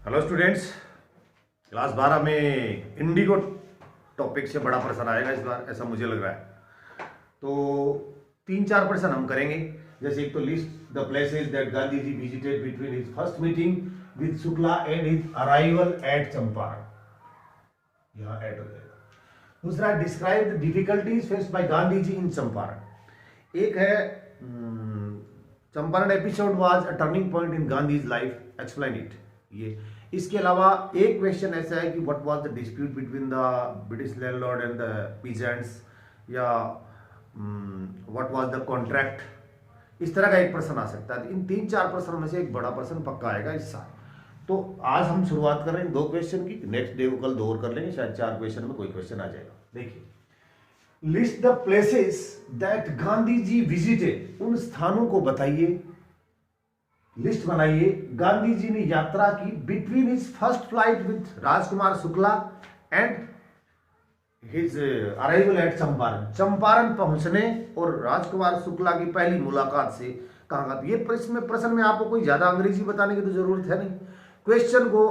Hello students. Class 12 में Indigo topic से बड़ा प्रश्न आएगा इस बार, ऐसा मुझे लग रहा है। तो 3-4 प्रश्न हम करेंगे। जैसे एक तो list the places that Gandhi ji visited between his first meeting with Shukla and his arrival at Champaran, यहाँ ऐड हो जाएगा। दूसरा, describe the difficulties faced by Gandhi ji in Champaran. एक है Champaran episode was a turning point in गांधीज लाइफ, एक्सप्लेन इट। ये इसके अलावा एक क्वेश्चन ऐसा है कि what was the dispute between the British landlord and the peasants, या व्हाट वाज द कॉन्ट्रैक्ट। इस तरह का एक प्रश्न आ सकता है। इन 3-4 प्रश्नों में से एक बड़ा प्रश्न पक्का आएगा इस साल। तो आज हम शुरुआत कर रहे हैं 2 क्वेश्चन की। नेक्स्ट डे को कल 2 और कर लेंगे, शायद 4 क्वेश्चन में कोई क्वेश्चन आ जाएगा। देखिए, list the places that Gandhi ji visited, उन स्थानों को बताइए, लिस्ट बनाइए गांधी जी ने यात्रा की between his first flight with Rajkumar Shukla and his arrival at Champaran. Champaran पहुंचने और राजकुमार शुक्ला की पहली मुलाकात से कहां का। ये प्रश्न में आपको कोई ज्यादा अंग्रेजी बताने की तो जरूरत है नहीं। क्वेश्चन को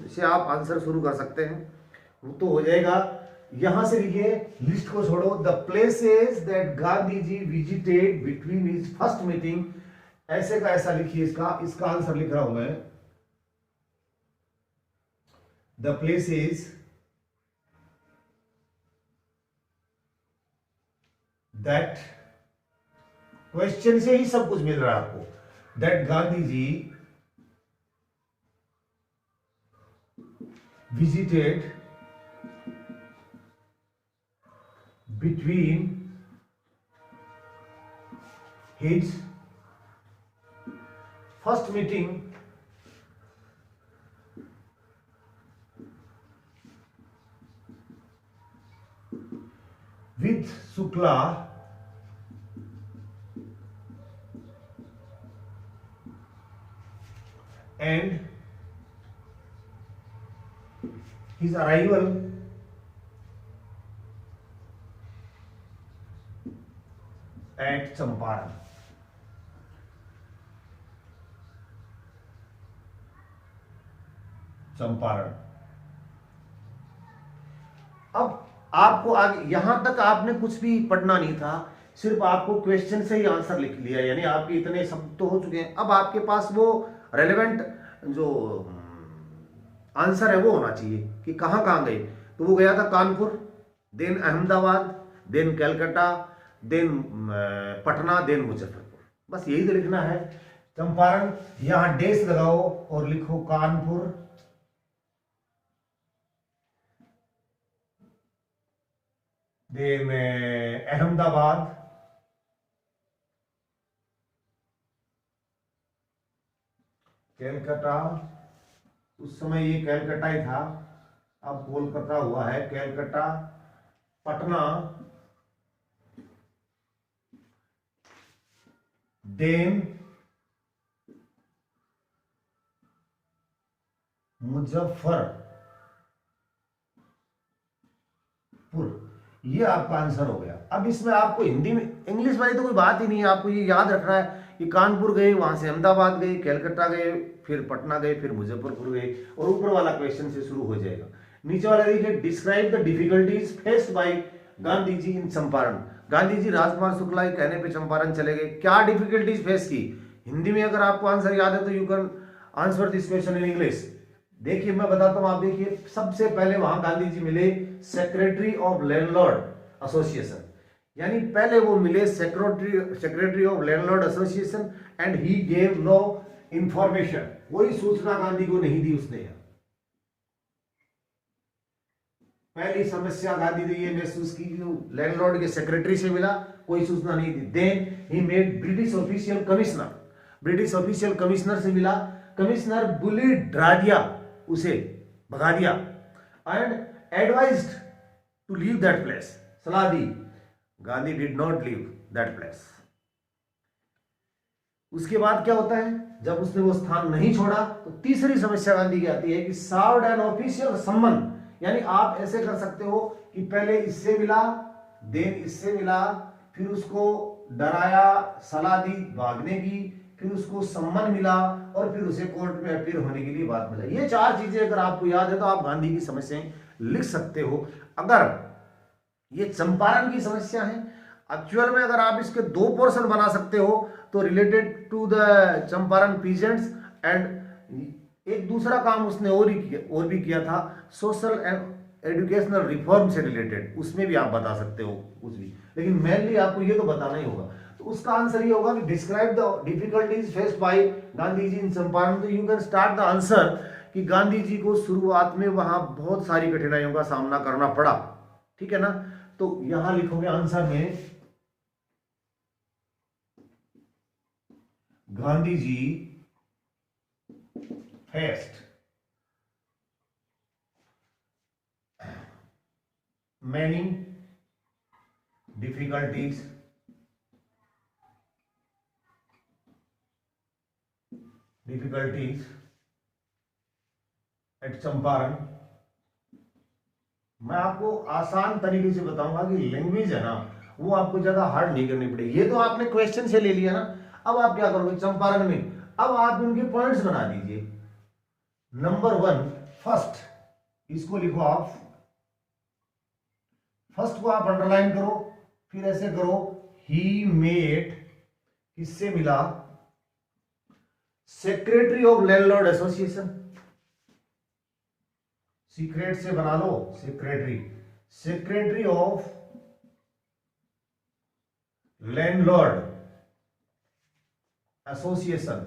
से आप आंसर शुरू कर सकते हैं। तो हो जाएगा, यहां से लिखिए, लिस्ट को छोड़ो, the places that Gandhi ji visited between his first meeting, ऐसे का ऐसा लिखिए। इसका आंसर लिख रहा हूं मैं, द प्लेसेस दैट, क्वेश्चन से ही सब कुछ मिल रहा है आपको, that Gandhi ji visited between his first meeting with Shukla and his arrival at Champaran. Champaran. अब आपको आगे यहां तक आपने कुछ भी पढ़ना नहीं था, सिर्फ आपको क्वेश्चन से ही आंसर लिख लिया, यानी आपके इतने शब्द तो हो चुके हैं। अब आपके पास वो रेलेवेंट जो आंसर है वो होना चाहिए कि कहां कहां गए। तो वो गया था Kanpur, then Ahmedabad, then Calcutta, then Patna, then Muzaffarpur. बस यही तो लिखना है। चंपारण, यहां डेस लगाओ और लिखो कानपुर, देन अहमदाबाद, कलकत्ता, उस समय ये कलकत्ता ही था, अब कोलकाता हुआ है, कलकत्ता, पटना, देन मुजफ्फरपुर। ये आपका आंसर हो गया। अब इसमें आपको हिंदी में, इंग्लिश वाली तो कोई बात ही नहीं है, आपको ये याद रखना है कि कानपुर गए, वहां से अहमदाबाद गए, कलकत्ता गए, फिर पटना गए, फिर मुजफ्फरपुर गए, और ऊपर वाला क्वेश्चन से शुरू हो जाएगा। नीचे वाला देखिए, describe the difficulties faced by Gandhi ji in Champaran. Gandhi ji Rajkumar Shukla के कहने पे चंपारण चले गए, क्या डिफिकल्टीज फेस की। हिंदी में अगर आपको आंसर याद है तो you can answer this question in English. देखिए मैं बताता हूं, आप देखिए, सबसे पहले वहां गांधी जी मिले सेक्रेटरी ऑफ लैंडलॉर्ड एसोसिएशन, यानी पहले वो मिले secretary of landlord association, and he gave no information, कोई सूचना गांधी को नहीं दी उसने। पहली समस्या गांधी ने ये महसूस की कि लैंडलॉर्ड के सेक्रेटरी से मिला, कोई सूचना नहीं दी। Then he met British official commissioner, British official commissioner से मिला, कमिश्नर बुली ड्राडिया उसे भगा दिया, and advised to leave that place, सलाह दी। Gandhi did not leave that place. उसके बाद क्या होता है, जब उसने वो स्थान नहीं छोड़ा तो तीसरी समस्या गांधी की आती है कि सर्व्ड एन ऑफिशियल सम्मन, यानी आप ऐसे कर सकते हो कि पहले इससे मिला, देन इससे मिला, फिर उसको डराया, सलाह दी भागने की, फिर उसको सम्मान मिला और फिर उसे कोर्ट में अपीयर होने के लिए बात मिला। ये चार चीजें अगर आपको याद है तो आप गांधी की समस्याएं लिख सकते हो। अगर ये चंपारण की समस्या है, एक्चुअल में अगर आप इसके दो पोर्शन बना सकते हो तो related to the Champaran peasants and एक दूसरा काम उसने और भी किया था सोशल एंड एजुकेशनल रिफॉर्म से रिलेटेड, उसमें भी आप बता सकते हो कुछ भी, लेकिन मेनली आपको ये तो बताना ही होगा। तो उसका आंसर ये होगा कि describe the difficulties faced by Gandhi ji in Champaran. तो you can start the answer कि गांधी जी को शुरुआत में वहां बहुत सारी कठिनाइयों का सामना करना पड़ा, ठीक है ना। तो यहां लिखोगे आंसर में Gandhi ji faced many difficulties at Champaran. मैं आपको आसान तरीके से बताऊंगा कि लैंग्वेज है ना वो आपको ज्यादा हार्ड नहीं करनी पड़ेगी। ये तो आपने क्वेश्चन से ले लिया ना, अब आप क्या करोगे चंपारण में, अब आप उनके पॉइंट्स बना दीजिए। नंबर 1 फर्स्ट, इसको लिखो आप, फर्स्ट को आप अंडरलाइन करो, फिर ऐसे करो ही मेट, किससे मिला, secretary of landlord association, secret से बना लो secretary, secretary of landlord association.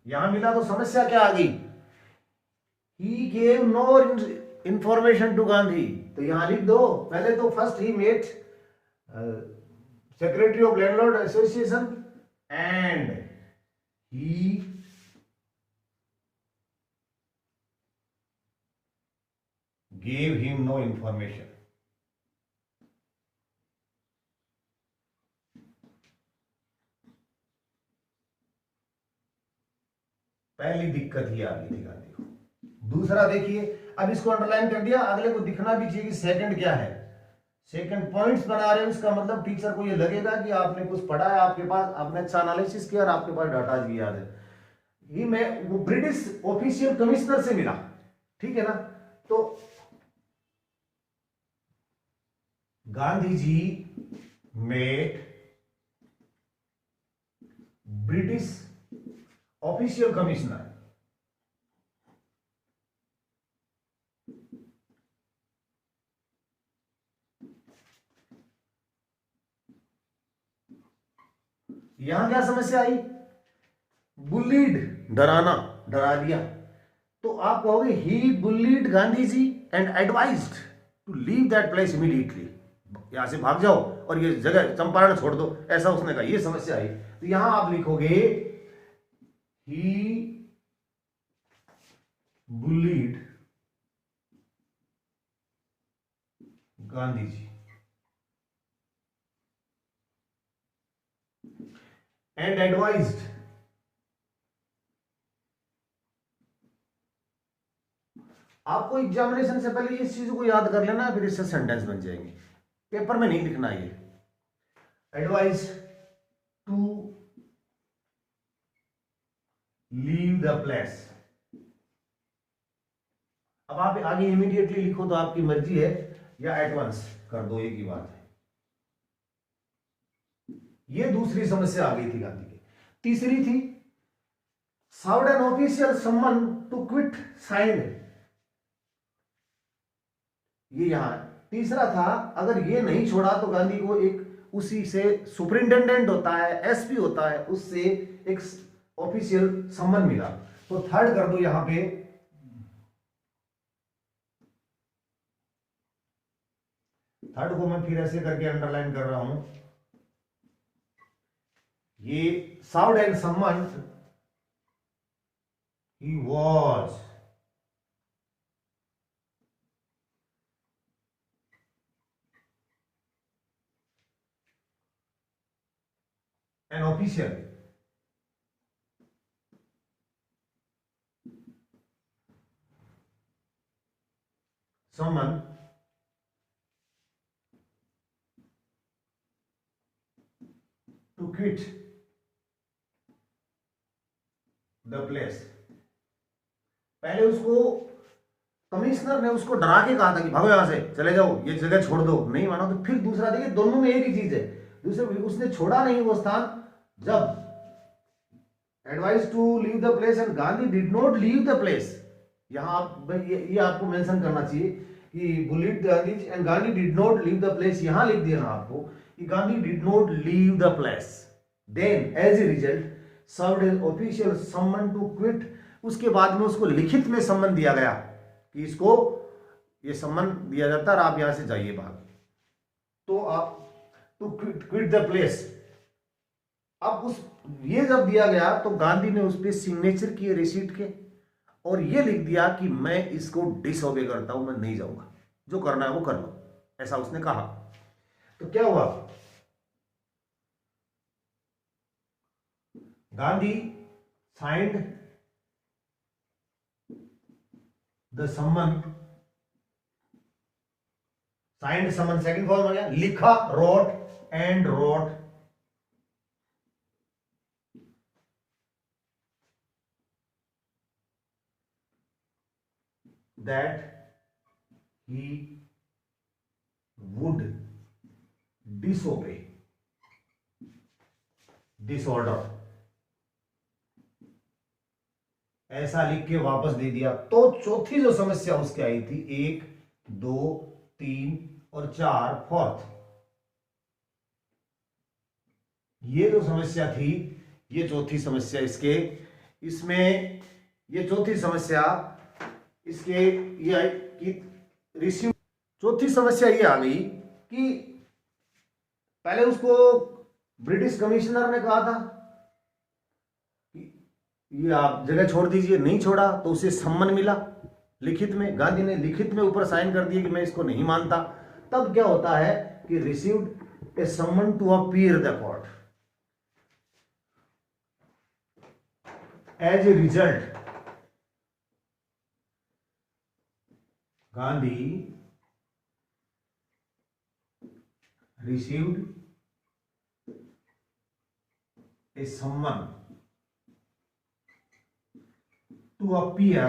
यहां मिला तो समस्या क्या आ गई, he gave no information to Gandhi, तो यहां लिख दो पहले तो first he met secretary of landlord association and he gave him no information। पहली दिक्कत ये आ गई थी गांधी को। दूसरा देखिए, अब इसको अंडरलाइन कर दिया, अगले को दिखना भी चाहिए कि सेकंड क्या है, सेकंड पॉइंट्स बना रहे हैं, उसका मतलब टीचर को ये लगेगा कि आपने कुछ पढ़ा है, आपके पास आपने अच्छा एनालिसिस किया और आपके पास डाटा भी याद है। ये मैं वो ब्रिटिश ऑफिशियल कमिश्नर से मिला, ठीक है ना। तो Gandhi ji met British official commissioner, यहां क्या समस्या आई, बुलीड, डराना, डरा दिया। तो आप कहोगे he bullied Gandhi ji and advised to leave that place immediately, यहां से भाग जाओ और ये जगह चंपारण छोड़ दो, ऐसा उसने कहा, ये समस्या आई। तो यहां आप लिखोगे he bullied Gandhi ji and advised, आपको एग्जामिनेशन से पहले इस चीज को याद कर लेना, फिर इससे सेंटेंस बन जाएंगे, पेपर में नहीं लिखना ये। Advise to leave the place, अब आप आगे इमीडिएटली लिखो तो आपकी मर्जी है, या एट वंस कर दो, एक ही बात है। ये दूसरी समस्या आ गई थी गांधी की। तीसरी थी served an official summon to quit sign, ये यहां तीसरा था, अगर ये नहीं छोड़ा तो गांधी को एक उसी से सुपरिंटेंडेंट होता है, एसपी होता है, उससे एक ऑफिशियल समन मिला। तो थर्ड कर दो यहां पे, थर्ड को मैं फिर ऐसे करके अंडरलाइन कर रहा हूं, ये served and summon he was an official summon to quit the place. पहले उसको कमिश्नर ने उसको डरा के कहा था कि भागो यहां से, चले जाओ, ये जगह छोड़ दो, नहीं माना तो फिर दूसरा, देखिए दोनों में एक ही चीज है, दूसरे उसने छोड़ा नहीं वो स्थान। जब advice to leave the place and Gandhi did not leave the place, यहां आप ये आपको मेंशन करना चाहिए कि bullet Gandhi and Gandhi did not leave the place, यहां लिख दिया ना आपको कि Gandhi did not leave the place. Then as a result served as official summon to quit, उसके बाद में उसको लिखित में सम्मन दिया गया कि इसको ये सम्मन दिया जाता है, आप यहां से जाइए बाहर। तो आप टू क्विट द प्लेस, अब उस ये जब दिया गया तो गांधी ने उस पर सिग्नेचर किए रिसीट के, और ये लिख दिया कि मैं इसको डिसओबे करता हूं, मैं नहीं जाऊंगा, जो करना है वो कर लो, ऐसा उसने कहा। तो क्या हुआ, Gandhi signed the summon, signed summon second form हो गया, लिखा, wrote and wrote that he would disobey this order, ऐसा लिख के वापस दे दिया। तो चौथी जो समस्या उसकी आई थी, 1, 2, 3 और 4, फोर्थ, ये जो समस्या थी, ये चौथी समस्या इसके, इसमें ये चौथी समस्या इसके ये आई कि रिसीव, चौथी समस्या ये आ गई कि पहले उसको ब्रिटिश कमिश्नर ने कहा था कि ये आप जगह छोड़ दीजिए, नहीं छोड़ा, तो उसे सम्मन मिला लिखित में, गांधी ने लिखित में ऊपर साइन कर दिए कि मैं इसको नहीं मानता। तब क्या होता है कि received a summon to appear the court, as a result Gandhi received a summon to appear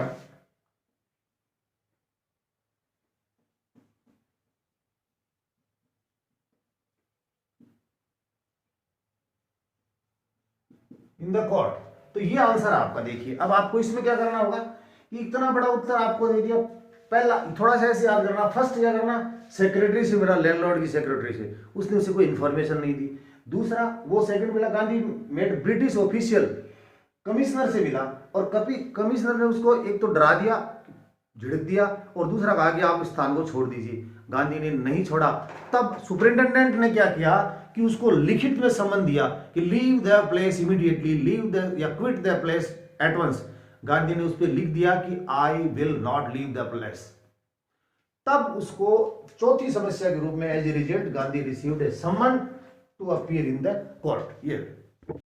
in the court। तो ये आंसर आपका देखिए। अब आपको इसमें क्या करना होगा कि इतना बड़ा उत्तर आपको दे दिया, पहला थोड़ा सा ऐसे याद करना, फर्स्ट क्या करना, सेक्रेटरी से मिला, लैंडलॉर्ड की सेक्रेटरी से, उसने उसे कोई इंफॉर्मेशन नहीं दी। दूसरा, वो सेकंड मिला, Gandhi made British official, commissioner से मिला, और कमिश्नर ने उसको एक तो डरा दिया, झिड़क दिया, और दूसरा कहा कि आप इस स्थान को छोड़ दीजिए। गांधी ने नहीं छोड़ा। तब सुपरिंटेंडेंट ने क्या किया कि उसको लिखित में सम्मन दिया कि leave the place immediately, leave the या quit the place at once. Gandhi ने उस पर लिख दिया कि I will not leave the place. तब उसको चौथी समस्या के रूप में as a result Gandhi received a summon to appear in the court. ये